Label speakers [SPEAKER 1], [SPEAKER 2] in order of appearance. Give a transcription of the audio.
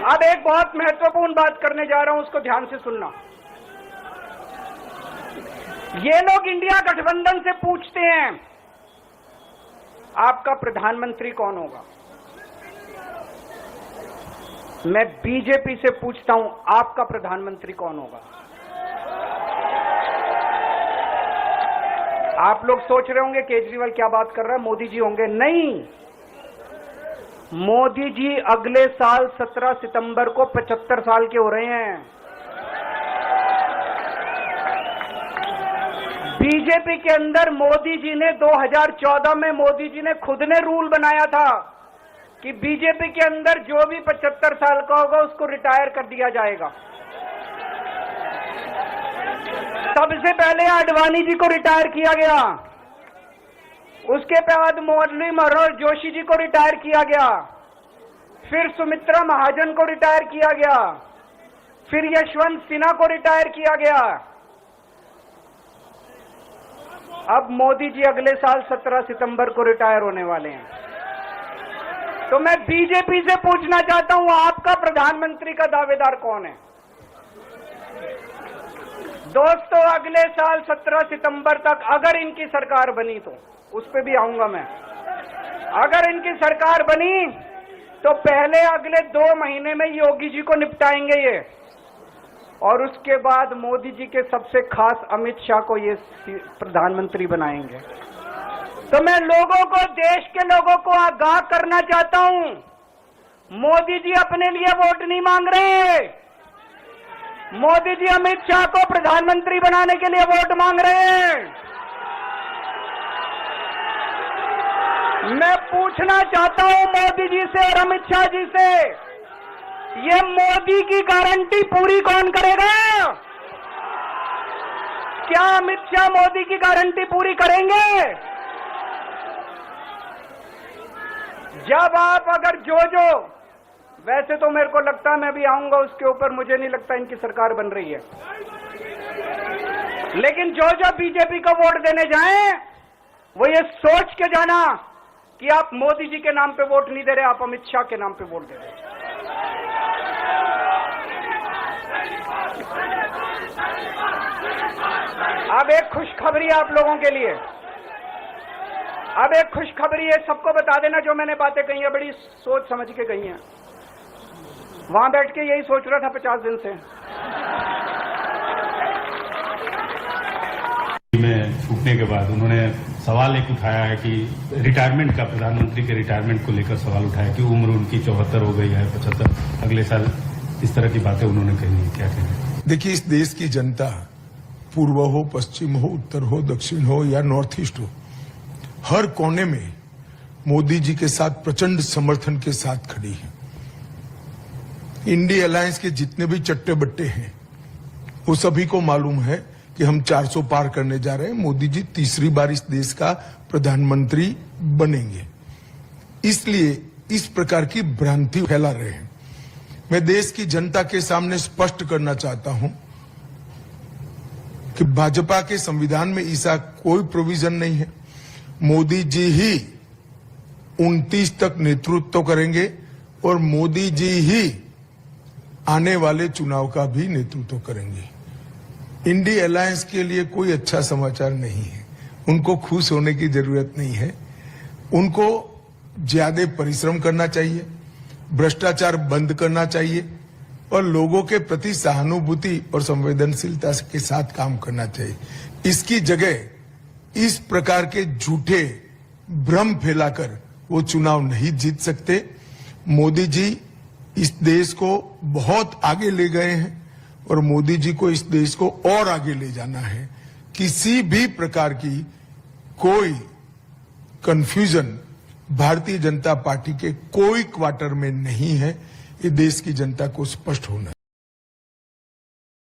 [SPEAKER 1] अब एक बहुत महत्वपूर्ण बात करने जा रहा हूं, उसको ध्यान से सुनना। ये लोग इंडिया गठबंधन से पूछते हैं आपका प्रधानमंत्री कौन होगा। मैं बीजेपी से पूछता हूं आपका प्रधानमंत्री कौन होगा। आप लोग सोच रहे होंगे केजरीवाल क्या बात कर रहा है, मोदी जी होंगे। नहीं, मोदी जी अगले साल 17 सितंबर को 75 साल के हो रहे हैं। बीजेपी के अंदर मोदी जी ने 2014 में मोदी जी ने खुद ने रूल बनाया था कि बीजेपी के अंदर जो भी 75 साल का होगा उसको रिटायर कर दिया जाएगा। सबसे पहले आडवाणी जी को रिटायर किया गया, उसके बाद मुरली मनोहर जोशी जी को रिटायर किया गया, फिर सुमित्रा महाजन को रिटायर किया गया, फिर यशवंत सिन्हा को रिटायर किया गया। अब मोदी जी अगले साल 17 सितंबर को रिटायर होने वाले हैं। तो मैं बीजेपी से पूछना चाहता हूं आपका प्रधानमंत्री का दावेदार कौन है। दोस्तों, अगले साल 17 सितंबर तक अगर इनकी सरकार बनी, तो उस पर भी आऊंगा मैं, अगर इनकी सरकार बनी तो पहले अगले 2 महीने में योगी जी को निपटाएंगे ये, और उसके बाद मोदी जी के सबसे खास अमित शाह को ये प्रधानमंत्री बनाएंगे। तो मैं लोगों को, देश के लोगों को आगाह करना चाहता हूं, मोदी जी अपने लिए वोट नहीं मांग रहे। मोदी जी अमित शाह को प्रधानमंत्री बनाने के लिए वोट मांग रहे हैं। मैं पूछना चाहता हूं मोदी जी से और अमित शाह जी से, ये मोदी की गारंटी पूरी कौन करेगा? क्या अमित शाह मोदी की गारंटी पूरी करेंगे? जब आप अगर जो वैसे तो मेरे को लगता है मैं भी आऊंगा उसके ऊपर, मुझे नहीं लगता इनकी सरकार बन रही है, लेकिन जो बीजेपी को वोट देने जाएं वो ये सोच के जाना कि आप मोदी जी के नाम पे वोट नहीं दे रहे, आप अमित शाह के नाम पे वोट दे रहे हैं। अब एक खुशखबरी आप लोगों के लिए, अब एक खुशखबरी है, सबको बता देना जो मैंने बातें कही है बड़ी सोच समझ के कही हैं। वहां बैठ के यही सोच रहा था 50 दिन से।
[SPEAKER 2] में छूटने के बाद उन्होंने सवाल एक उठाया है कि रिटायरमेंट का, प्रधानमंत्री के रिटायरमेंट को लेकर सवाल उठाया कि उम्र उनकी 74 हो गई है, 75 अगले साल, इस तरह की बातें उन्होंने कही है। क्या कहें?
[SPEAKER 3] देखिए, इस देश की जनता पूर्व हो, पश्चिम हो, उत्तर हो, दक्षिण हो या नॉर्थ ईस्ट हो, हर कोने में मोदी जी के साथ प्रचंड समर्थन के साथ खड़ी है। इंडिया अलायंस के जितने भी चट्टे बट्टे हैं वो सभी को मालूम है कि हम 400 पार करने जा रहे हैं, मोदी जी तीसरी बार इस देश का प्रधानमंत्री बनेंगे। इसलिए इस प्रकार की भ्रांति फैला रहे हैं। मैं देश की जनता के सामने स्पष्ट करना चाहता हूं कि भाजपा के संविधान में ऐसा कोई प्रोविजन नहीं है। मोदी जी ही 29 तक नेतृत्व करेंगे और मोदी जी ही आने वाले चुनाव का भी नेतृत्व करेंगे। इंडिया अलायंस के लिए कोई अच्छा समाचार नहीं है। उनको खुश होने की जरूरत नहीं है। उनको ज्यादा परिश्रम करना चाहिए, भ्रष्टाचार बंद करना चाहिए और लोगों के प्रति सहानुभूति और संवेदनशीलता के साथ काम करना चाहिए। इसकी जगह इस प्रकार के झूठे भ्रम फैलाकर वो चुनाव नहीं जीत सकते। मोदी जी इस देश को बहुत आगे ले गए हैं और मोदी जी को इस देश को और आगे ले जाना है। किसी भी प्रकार की कोई कंफ्यूजन भारतीय जनता पार्टी के कोई क्वार्टर में नहीं है। ये देश की जनता को स्पष्ट होना है।